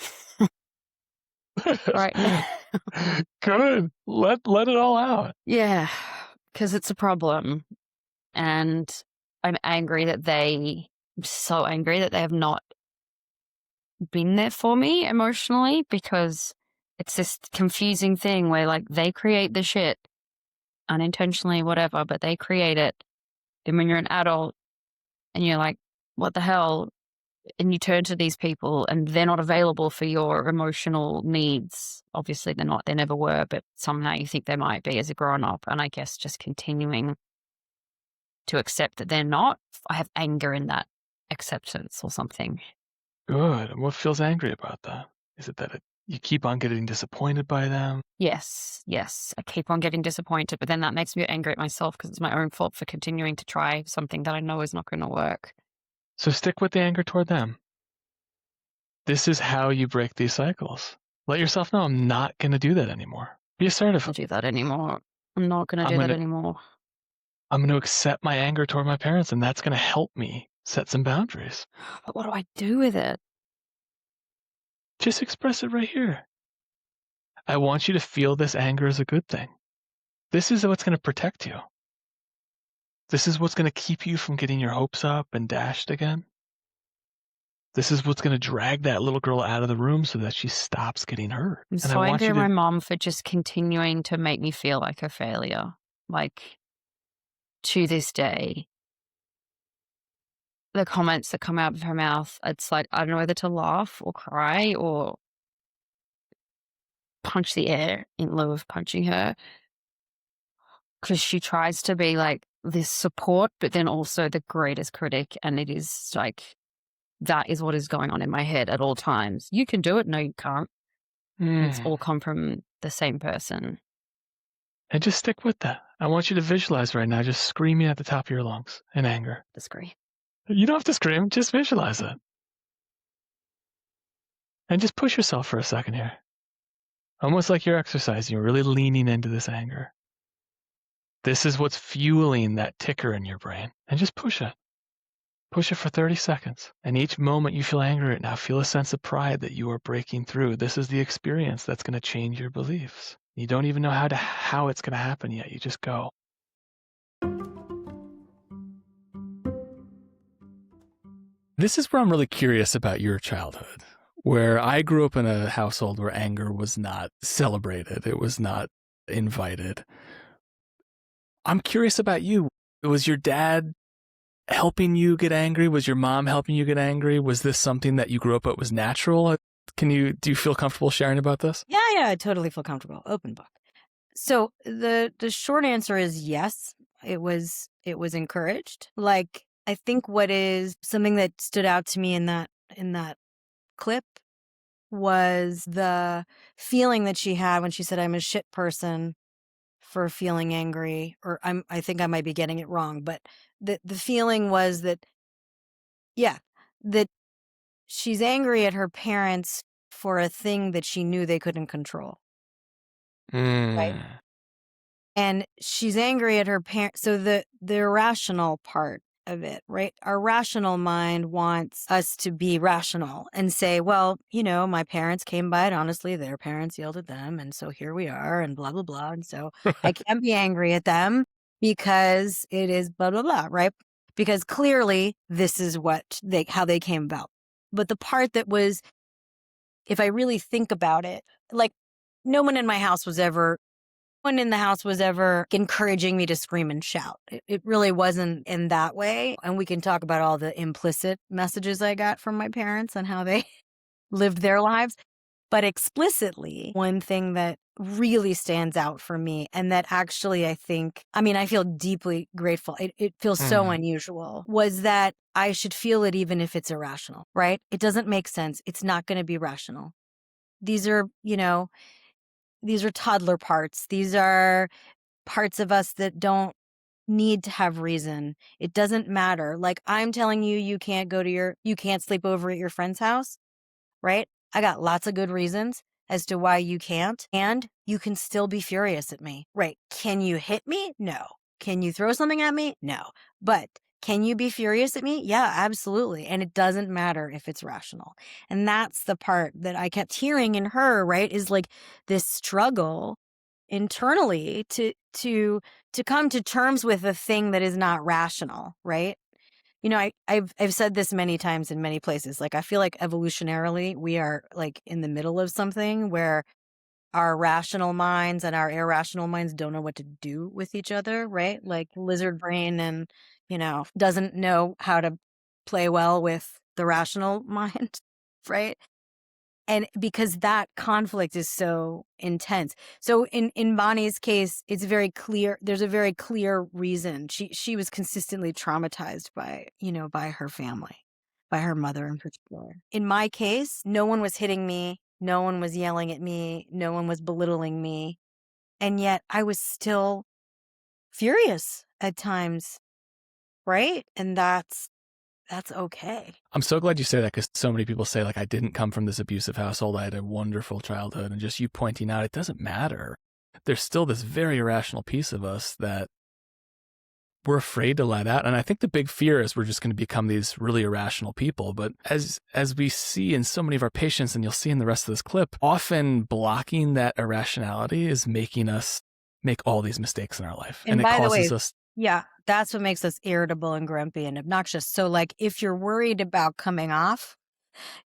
Right. Good. Let it all out. Yeah, because it's a problem. And I'm so angry that they have not been there for me emotionally, because it's this confusing thing where like they create the shit unintentionally, whatever, but they create it. And when you're an adult and you're like, what the hell? And you turn to these people and they're not available for your emotional needs. Obviously they're not, they never were, but somehow you think they might be as a grown up. And I guess just continuing to accept that they're not, I have anger in that acceptance or something. Good. And what feels angry about that? Is it that you keep on getting disappointed by them? Yes. I keep on getting disappointed, but then that makes me angry at myself because it's my own fault for continuing to try something that I know is not going to work. So stick with the anger toward them. This is how you break these cycles. Let yourself know, I'm not going to do that anymore. Be assertive. I'm not going to do that anymore. I'm not going to do that anymore. I'm going to accept my anger toward my parents, and that's going to help me set some boundaries. But what do I do with it? Just express it right here. I want you to feel this anger as a good thing. This is what's going to protect you. This is what's going to keep you from getting your hopes up and dashed again. This is what's going to drag that little girl out of the room so that she stops getting hurt. I'm so angry at my mom for just continuing to make me feel like a failure. Like, to this day, the comments that come out of her mouth, it's like, I don't know whether to laugh or cry or punch the air in lieu of punching her. Because she tries to be like this support, but then also the greatest critic. And it is like, that is what is going on in my head at all times. You can do it. No, you can't. It's all come from the same person. And just stick with that. I want you to visualize right now, just screaming at the top of your lungs in anger. Disagree. You don't have to scream, just visualize it. And just push yourself for a second here. Almost like you're exercising, you're really leaning into this anger. This is what's fueling that ticker in your brain. And just push it. Push it for 30 seconds. And each moment you feel angry right now, feel a sense of pride that you are breaking through. This is the experience that's going to change your beliefs. You don't even know how it's going to happen yet. You just go. This is where I'm really curious about your childhood, where I grew up in a household where anger was not celebrated. It was not invited. I'm curious about you. Was your dad helping you get angry? Was your mom helping you get angry? Was this something that you grew up with was natural? Do you feel comfortable sharing about this? Yeah, I totally feel comfortable. Open book. So the short answer is yes, it was encouraged. Like, I think what is something that stood out to me in that clip was the feeling that she had when she said, I'm a shit person for feeling angry, or I think I might be getting it wrong, but the feeling was that, yeah, that she's angry at her parents for a thing that she knew they couldn't control. Right? And she's angry at her parents. So the irrational part of it, right? Our rational mind wants us to be rational and say, well, my parents came by it honestly, their parents yelled at them, and so here we are, and blah, blah, blah. And so I can't be angry at them because it is blah, blah, blah, right? Because clearly this is how they came about. But the part that was, if I really think about it, like, no one in my house was ever one in the house was ever encouraging me to scream and shout. It really wasn't in that way. And we can talk about all the implicit messages I got from my parents and how they lived their lives. But explicitly, one thing that really stands out for me, and that actually I feel deeply grateful. It feels so unusual, was that I should feel it even if it's irrational, right? It doesn't make sense. It's not going to be rational. These are toddler parts. These are parts of us that don't need to have reason. It doesn't matter. Like, I'm telling you, you can't sleep over at your friend's house, right? I got lots of good reasons as to why you can't, and you can still be furious at me, right? Can you hit me? No. Can you throw something at me? No. But can you be furious at me? Yeah, absolutely. And it doesn't matter if it's rational. And that's the part that I kept hearing in her, right? Is like this struggle internally to come to terms with a thing that is not rational, right? I've said this many times in many places. Like, I feel like evolutionarily, we are like in the middle of something where our rational minds and our irrational minds don't know what to do with each other, right? Like, lizard brain and, doesn't know how to play well with the rational mind, right? And because that conflict is so intense. So in Bonnie's case, it's very clear. There's a very clear reason. She was consistently traumatized by her family, by her mother in particular. In my case, no one was hitting me. No one was yelling at me. No one was belittling me. And yet I was still furious at times, right? And that's okay. I'm so glad you say that, because so many people say, like, I didn't come from this abusive household. I had a wonderful childhood. And just you pointing out, it doesn't matter. There's still this very irrational piece of us that we're afraid to let out. And I think the big fear is we're just going to become these really irrational people. But as we see in so many of our patients, and you'll see in the rest of this clip, often blocking that irrationality is making us make all these mistakes in our life. And it by the causes way, us. Yeah, that's what makes us irritable and grumpy and obnoxious. So, like, if you're worried about coming off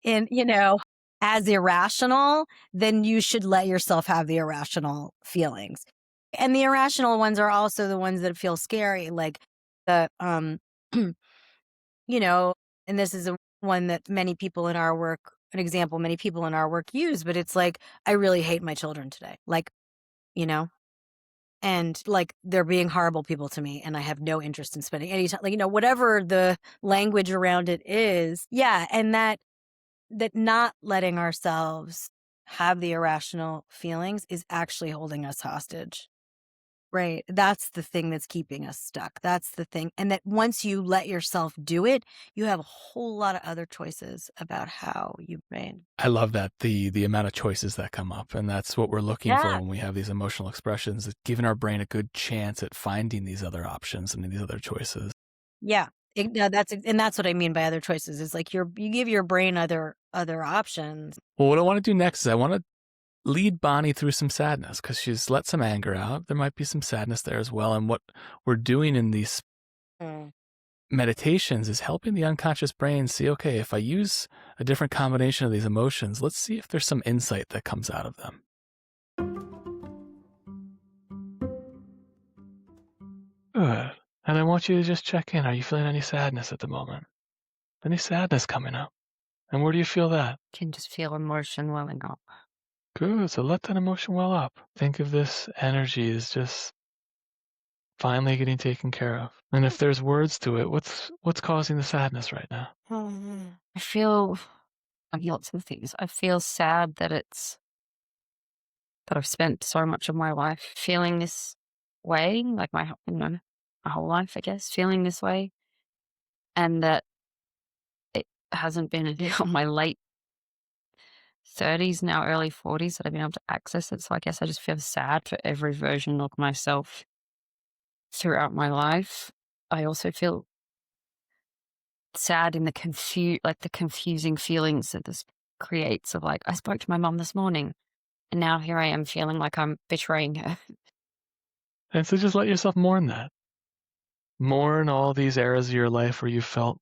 as irrational, then you should let yourself have the irrational feelings. And the irrational ones are also the ones that feel scary, like the, and this is one that many people in our work use, but it's like, I really hate my children today. Like, and like, they're being horrible people to me, and I have no interest in spending any time, like, whatever the language around it is. Yeah. And that not letting ourselves have the irrational feelings is actually holding us hostage. Right. That's the thing that's keeping us stuck. That's the thing. And that once you let yourself do it, you have a whole lot of other choices about how you brain. I love that, the amount of choices that come up. And that's what we're looking for when we have these emotional expressions, is giving our brain a good chance at finding these other options and these other choices. Yeah. That's what I mean by other choices, is like you give your brain other options. Well, what I want to do next is I want to lead Bonnie through some sadness, because she's let some anger out. There might be some sadness there as well. And what we're doing in these meditations is helping the unconscious brain see, okay, if I use a different combination of these emotions, let's see if there's some insight that comes out of them. Good. And I want you to just check in. Are you feeling any sadness at the moment? Any sadness coming up? And where do you feel that? Can just feel emotion welling up. Good. So let that emotion well up. Think of this energy as just finally getting taken care of. And if there's words to it, what's causing the sadness right now? I feel like lots of things. I feel sad that I've spent so much of my life feeling this way, like my whole life, I guess, feeling this way, and that it hasn't been until my late 30s, now early 40s, that I've been able to access it. So I guess I just feel sad for every version of myself throughout my life. I also feel sad in the confusing feelings that this creates, of like, I spoke to my mom this morning, and now here I am feeling like I'm betraying her. And so just let yourself mourn that. Mourn all these eras of your life where you felt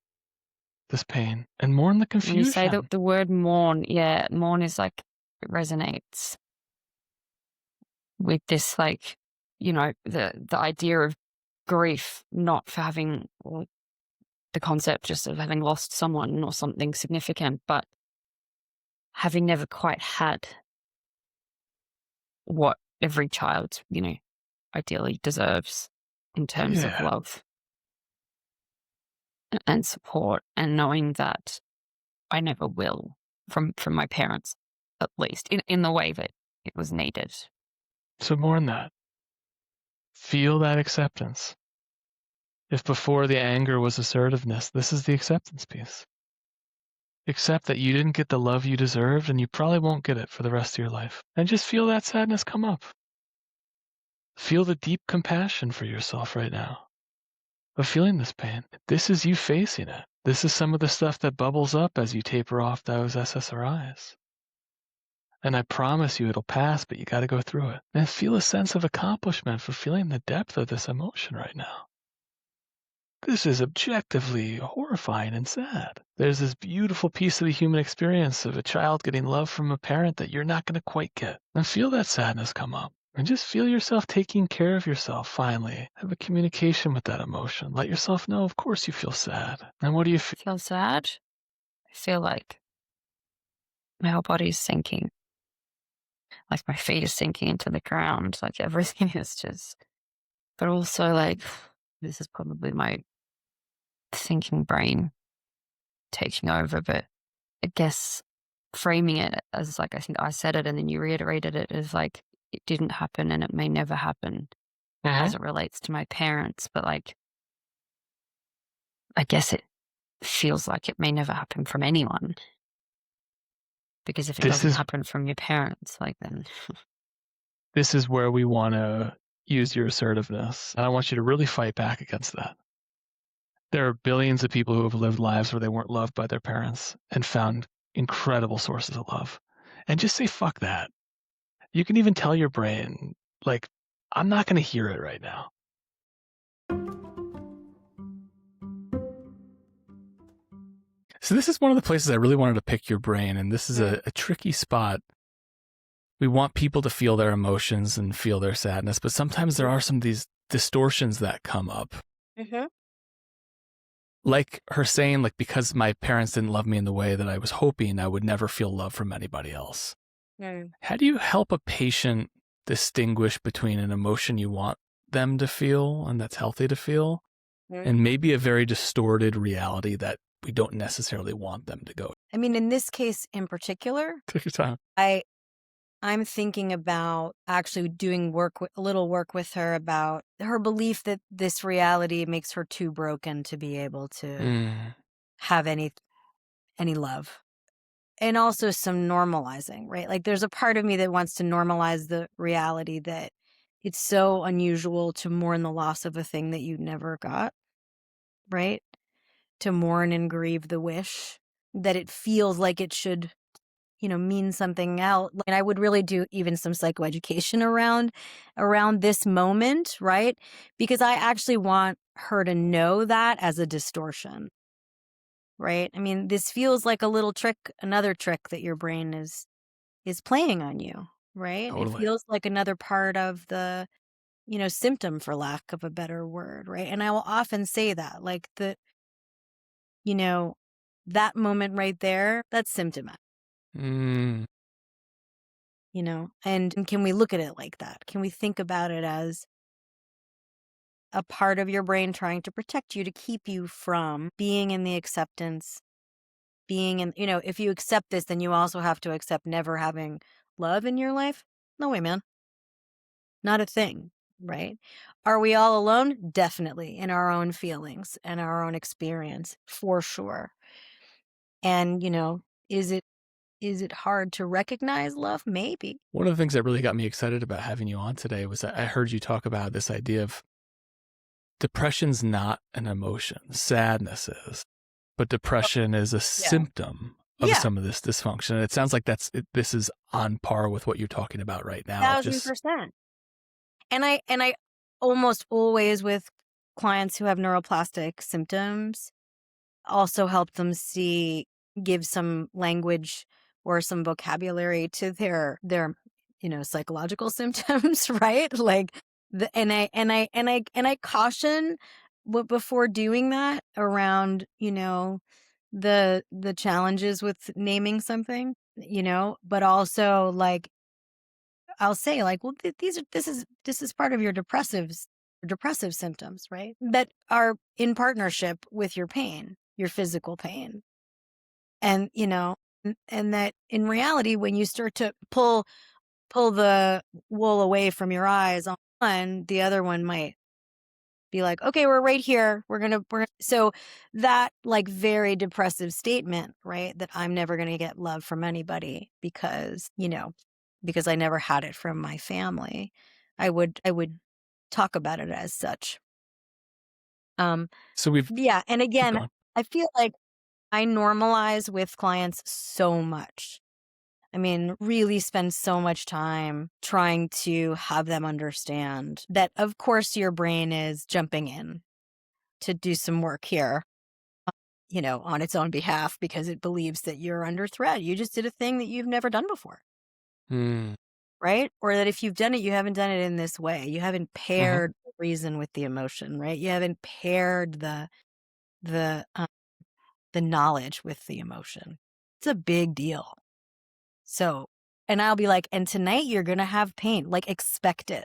this pain, and mourn the confusion. When you say the word mourn, mourn is like, it resonates with this like the idea of grief, not for having the concept just of having lost someone or something significant, but having never quite had what every child, ideally deserves in terms of love and support, and knowing that I never will from my parents, at least in the way that it was needed. So more than that, feel that acceptance. If before the anger was assertiveness, this is the acceptance piece. Accept that you didn't get the love you deserved, and you probably won't get it for the rest of your life. And just feel that sadness come up. Feel the deep compassion for yourself right now of feeling this pain. This is you facing it. This is some of the stuff that bubbles up as you taper off those SSRIs. And I promise you it'll pass, but you got to go through it. And feel a sense of accomplishment for feeling the depth of this emotion right now. This is objectively horrifying and sad. There's this beautiful piece of the human experience of a child getting love from a parent that you're not going to quite get. And feel that sadness come up. And just feel yourself taking care of yourself finally. Have a communication with that emotion. Let yourself know, of course, you feel sad. And what do you feel? Feel sad? I feel like my whole body's sinking. Like my feet are sinking into the ground. Like everything is just... But also like, this is probably my thinking brain taking over. But I guess framing it as like, I think I said it and then you reiterated it as like, it didn't happen and it may never happen as it relates to my parents. But like, I guess it feels like it may never happen from anyone. Because if it doesn't happen from your parents, like then... This is where we want to use your assertiveness. And I want you to really fight back against that. There are billions of people who have lived lives where they weren't loved by their parents and found incredible sources of love. And just say, fuck that. You can even tell your brain, like, I'm not going to hear it right now. So this is one of the places I really wanted to pick your brain, and this is a tricky spot. We want people to feel their emotions and feel their sadness, but sometimes there are some of these distortions that come up. Mm-hmm. Like her saying, like, because my parents didn't love me in the way that I was hoping, I would never feel love from anybody else. How do you help a patient distinguish between an emotion you want them to feel and that's healthy to feel, and maybe a very distorted reality that we don't necessarily want them to go? I mean, in this case in particular, Take your time. I'm thinking about actually doing a little work with her about her belief that this reality makes her too broken to be able to have any love. And also some normalizing, right? Like there's a part of me that wants to normalize the reality that it's so unusual to mourn the loss of a thing that you never got, right? To mourn and grieve the wish, that it feels like it should, mean something else. And I would really do even some psychoeducation around this moment, right? Because I actually want her to know that as a distortion. Right? I mean, this feels like a little trick, another trick that your brain is playing on you, right? Totally. It feels like another part of the, symptom, for lack of a better word, right? And I will often say that, like that moment right there, that's symptomatic. And can we look at it like that? Can we think about it as a part of your brain trying to protect you, to keep you from being in the acceptance, being in, if you accept this, then you also have to accept never having love in your life? No way, man. Not a thing, right? Are we all alone? Definitely, in our own feelings and our own experience, for sure. And, is it hard to recognize love? Maybe. One of the things that really got me excited about having you on today was that I heard you talk about this idea of depression's not an emotion. Sadness is. But depression is a symptom of some of this dysfunction. And it sounds like this is on par with what you're talking about right now. 1,000%. And I almost always, with clients who have neuroplastic symptoms, also help them give some language or some vocabulary to their psychological symptoms, right? Like I caution before doing that around, the challenges with naming something, but also like I'll say like, well, this is part of your depressive symptoms, right? That are in partnership with your pain, your physical pain. And, and that in reality, when you start to pull the wool away from your eyes on one, the other one might be like, okay, we're right here. So that like very depressive statement, right? That I'm never going to get love from anybody because I never had it from my family. I would talk about it as such. So we've Yeah. And keep again, going. I feel like I normalize with clients so much. I mean, really spend so much time trying to have them understand that, of course, your brain is jumping in to do some work here, on its own behalf because it believes that you're under threat. You just did a thing that you've never done before, Mm. right? Or that if you've done it, you haven't done it in this way. You haven't Mhm. paired the reason with the emotion, right? You haven't paired the knowledge with the emotion. It's a big deal. So, and I'll be like, and tonight you're going to have pain, like expect it,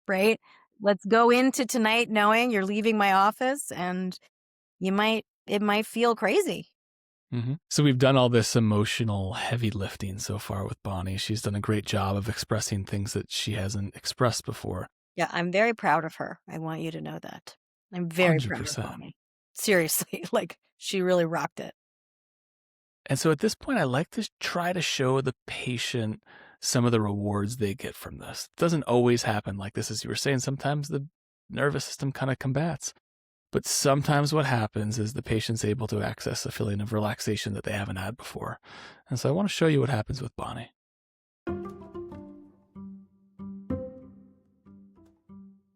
right? Let's go into tonight knowing you're leaving my office and it might feel crazy. So we've done all this emotional heavy lifting so far with Bonnie. She's done a great job of expressing things that she hasn't expressed before. Yeah, I'm very proud of her. I want you to know that. I'm very proud of 100%. Bonnie. Seriously, like she really rocked it. And so at this point, I like to try to show the patient some of the rewards they get from this. It doesn't always happen like this, as you were saying. Sometimes the nervous system kind of combats. But sometimes what happens is the patient's able to access a feeling of relaxation that they haven't had before. And so I want to show you what happens with Bonnie.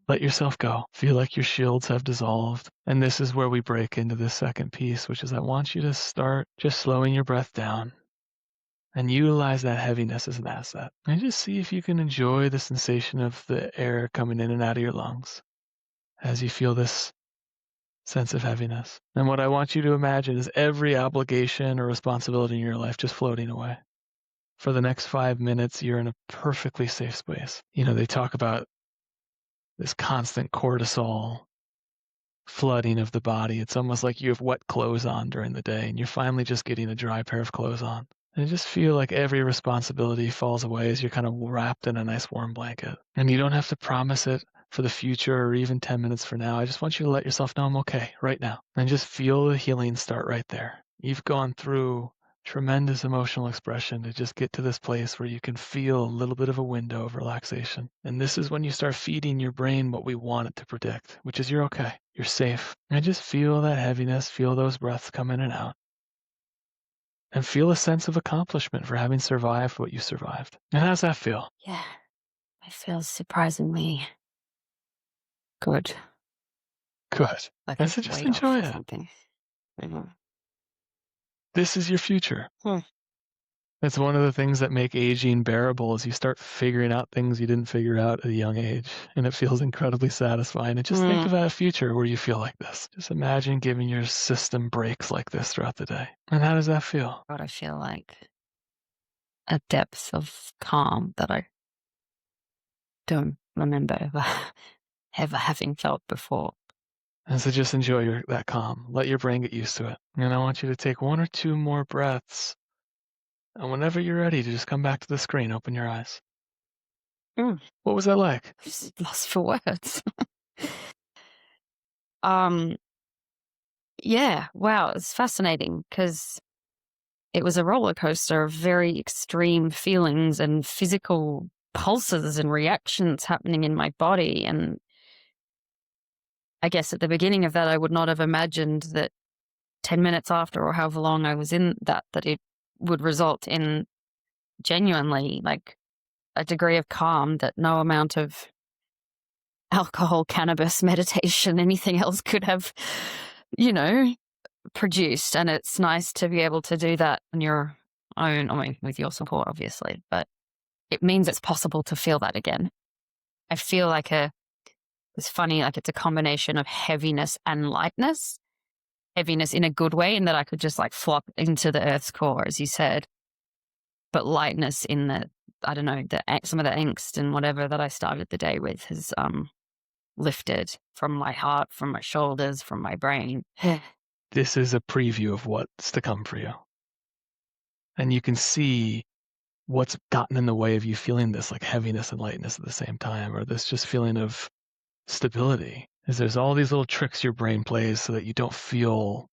Let yourself go. Feel like your shields have dissolved. And this is where we break into this second piece, which is I want you to start just slowing your breath down and utilize that heaviness as an asset. And just see if you can enjoy the sensation of the air coming in and out of your lungs as you feel this sense of heaviness. And what I want you to imagine is every obligation or responsibility in your life just floating away. For the next 5 minutes, you're in a perfectly safe space. They talk about this constant cortisol flooding of the body. It's almost like you have wet clothes on during the day and you're finally just getting a dry pair of clothes on. And you just feel like every responsibility falls away as you're kind of wrapped in a nice warm blanket. And you don't have to promise it for the future or even 10 minutes from now. I just want you to let yourself know I'm okay right now. And just feel the healing start right there. You've gone through tremendous emotional expression to just get to this place where you can feel a little bit of a window of relaxation. And this is when you start feeding your brain what we want it to predict, which is you're okay, you're safe. And just feel that heaviness, feel those breaths come in and out. And feel a sense of accomplishment for having survived what you survived. And how's that feel? Yeah, it feels surprisingly good. Good. Like And a so just weight off enjoy or it. something. Mhm. This is your future. Hmm. That's one of the things that make aging bearable is you start figuring out things you didn't figure out at a young age. And it feels incredibly satisfying. And just think about a future where you feel like this. Just imagine giving your system breaks like this throughout the day. And how does that feel? God, I feel like a depth of calm that I don't remember ever having felt before. And so just enjoy that calm. Let your brain get used to it. And I want you to take 1 or 2 more breaths. And whenever you're ready to just come back to the screen, open your eyes. Mm. What was that like? I'm just lost for words. Yeah, wow, it's fascinating because it was a roller coaster of very extreme feelings and physical pulses and reactions happening in my body. And I guess at the beginning of that, I would not have imagined that 10 minutes after or however long I was in that it would result in genuinely like a degree of calm that no amount of alcohol, cannabis, meditation, anything else could have, produced. And it's nice to be able to do that on your own, I mean, with your support, obviously, but it means it's possible to feel that again. I feel like a It's funny, like it's a combination of heaviness and lightness. Heaviness in a good way, in that I could just like flop into the earth's core, as you said, but lightness in that, I don't know, some of the angst and whatever that I started the day with has lifted from my heart, from my shoulders, from my brain. This is a preview of what's to come for you. And you can see what's gotten in the way of you feeling this like heaviness and lightness at the same time, or this just feeling of stability. Is there's all these little tricks your brain plays so that you don't feel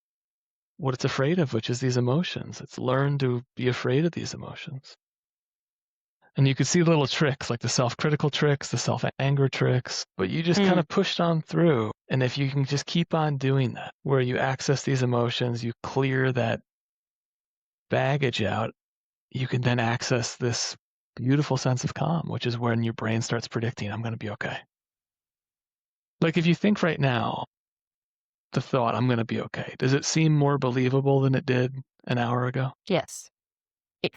what it's afraid of, which is these emotions. It's learned to be afraid of these emotions. And you could see little tricks like the self-critical tricks, the self-anger tricks, but you just kind of pushed on through. And if you can just keep on doing that, where you access these emotions, you clear that baggage out, you can then access this beautiful sense of calm, which is when your brain starts predicting, I'm going to be okay. Like if you think right now, the thought, I'm going to be okay, does it seem more believable than it did an hour ago? Yes. It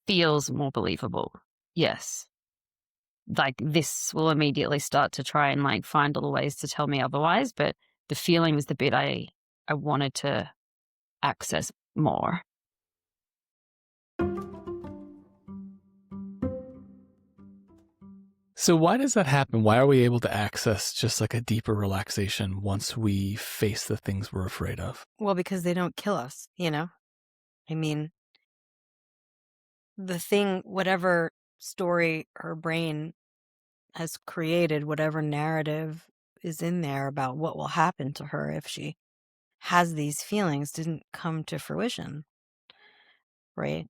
feels more believable. Yes. Like this will immediately start to try and like find little ways to tell me otherwise, but the feeling was the bit I wanted to access more. So why does that happen? Why are we able to access just like a deeper relaxation once we face the things we're afraid of? Well, because they don't kill us, you know? I mean, the thing, whatever story her brain has created, whatever narrative is in there about what will happen to her if she has these feelings, didn't come to fruition, right?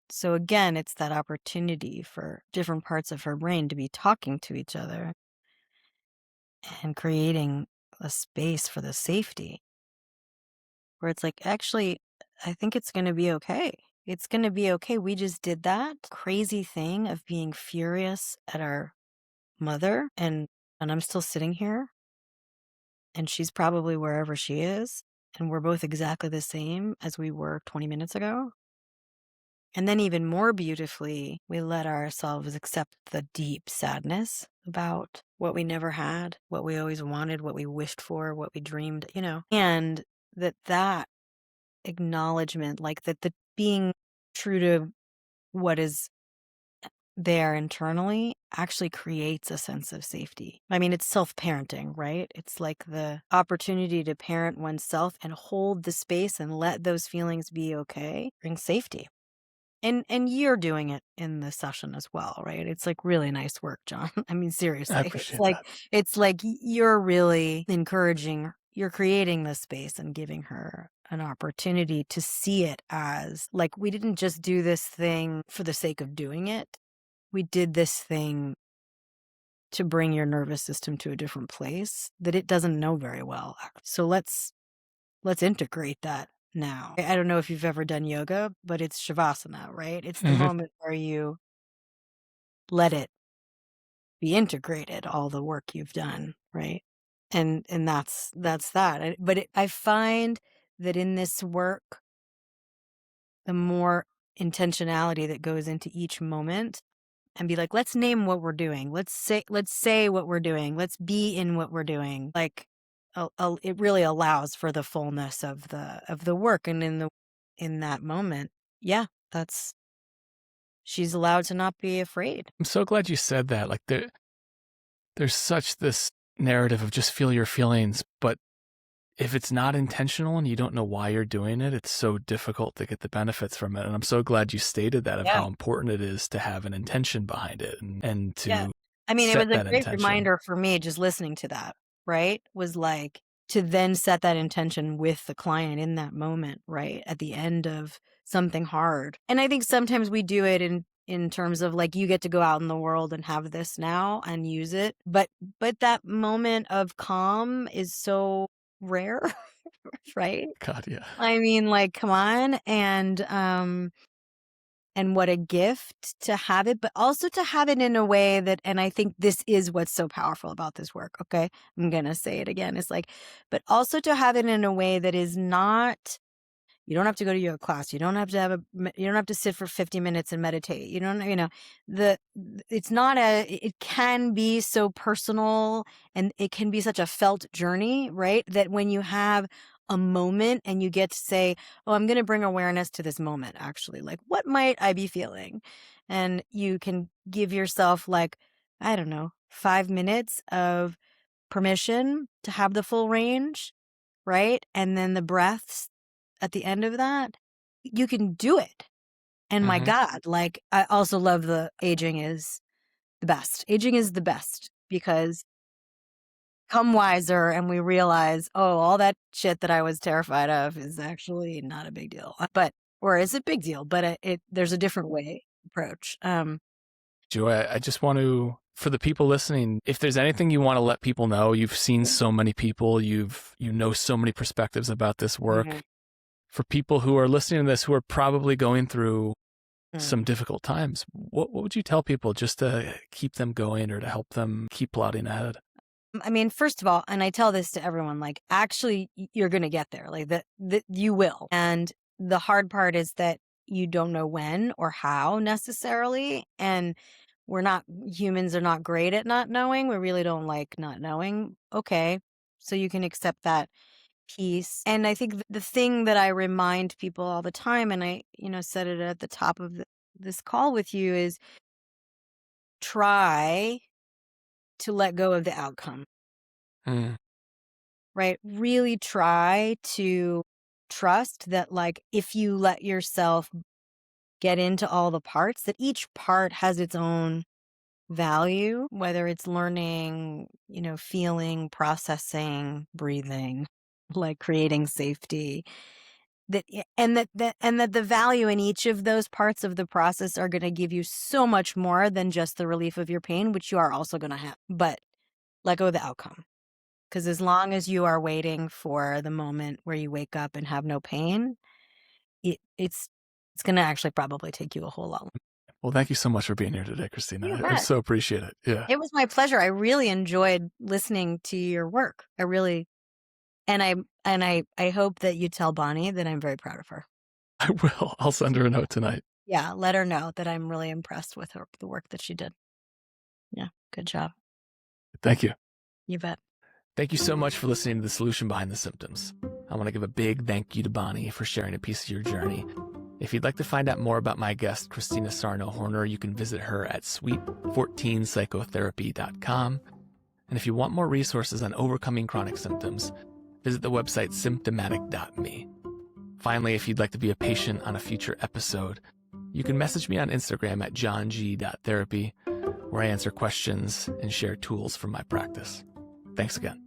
So again, it's that opportunity for different parts of her brain to be talking to each other and creating a space for the safety where it's like, actually, I think it's going to be okay. It's going to be okay. We just did that crazy thing of being furious at our mother, and I'm still sitting here, and she's probably wherever she is, and we're both exactly the same as we were 20 minutes ago. And then even more beautifully, we let ourselves accept the deep sadness about what we never had, what we always wanted, what we wished for, what we dreamed, you know, and that acknowledgement, like that the being true to what is there internally actually creates a sense of safety. I mean, it's self-parenting, right? It's like the opportunity to parent oneself and hold the space and let those feelings be okay, brings safety. And you're doing it in the session as well, right? It's like really nice work, John. I mean, seriously. I appreciate like that. it's like you're really encouraging, you're creating the space and giving her an opportunity to see it as like we didn't just do this thing for the sake of doing it. We did this thing to bring your nervous system to a different place that it doesn't know very well. So let's integrate that now. I don't know if you've ever done yoga, but it's shavasana, right? It's the moment where you let it be integrated, all the work you've done, right? And that's that. But I find that in this work, the more intentionality that goes into each moment, and be like, let's name what we're doing. Let's say what we're doing. Let's be in what we're doing. Like, it really allows for the fullness of the work. And in that moment, yeah, she's allowed to not be afraid. I'm so glad you said that. Like there's such this narrative of just feel your feelings, but if it's not intentional and you don't know why you're doing it, it's so difficult to get the benefits from it. And I'm so glad you stated that of how important it is to have an intention behind it and to I mean, it set was a that great intention. reminder for me just listening to that, right? Was like to then set that intention with the client in that moment, right? At the end of something hard. And I think sometimes we do it in terms of like, you get to go out in the world and have this now and use it. But that moment of calm is so rare, right? God, yeah. I mean, like, come on. And what a gift to have it, but also to have it in a way that, and I think this is what's so powerful about this work. Okay. I'm going to say it again. It's like, but also to have it in a way that is not You don't have to go to yoga class. You don't have to you don't have to sit for 50 minutes and meditate. You don't, it's not it can be so personal, and it can be such a felt journey, right? That when you have a moment and you get to say, oh, I'm going to bring awareness to this moment, actually, like, what might I be feeling? And you can give yourself, like, I don't know, 5 minutes of permission to have the full range, right? And then the breaths at the end of that, you can do it. And my God, like, I also love the aging is the best. Aging is the best because come wiser and we realize, oh, all that shit that I was terrified of is actually not a big deal. Or is it big deal? But there's a different way approach. Joy, I just want to, for the people listening, if there's anything you want to let people know, you've seen so many people, you know so many perspectives about this work. For people who are listening to this, who are probably going through some difficult times, what would you tell people just to keep them going or to help them keep plodding ahead? I mean, first of all, and I tell this to everyone, like, actually, you're going to get there, like that you will. And the hard part is that you don't know when or how necessarily. And humans are not great at not knowing. We really don't like not knowing. Okay. So you can accept that piece. And I think the thing that I remind people all the time, and I, said it at the top of this call with you, is try to let go of the outcome. Right? Really try to trust that, like, if you let yourself get into all the parts, that each part has its own value, whether it's learning, feeling, processing, breathing, like creating safety, and that the value in each of those parts of the process are going to give you so much more than just the relief of your pain, which you are also going to have. But let go of the outcome. Because as long as you are waiting for the moment where you wake up and have no pain, it's going to actually probably take you a whole lot longer. Well, thank you so much for being here today, Christina. I so appreciate it. Yeah. It was my pleasure. I really enjoyed listening to your work. I really, and I hope that you tell Bonnie that I'm very proud of her. I will. I'll send her a note tonight. Yeah, let her know that I'm really impressed with the work that she did. Yeah, good job. Thank you. You bet. Thank you so much for listening to The Solution Behind the Symptoms. I want to give a big thank you to Bonnie for sharing a piece of your journey. If you'd like to find out more about my guest, Christina Sarno Horner, you can visit her at sweet14psychotherapy.com. And if you want more resources on overcoming chronic symptoms, visit the website symptomatic.me. Finally, if you'd like to be a patient on a future episode, you can message me on Instagram at johng.therapy, where I answer questions and share tools from my practice. Thanks again.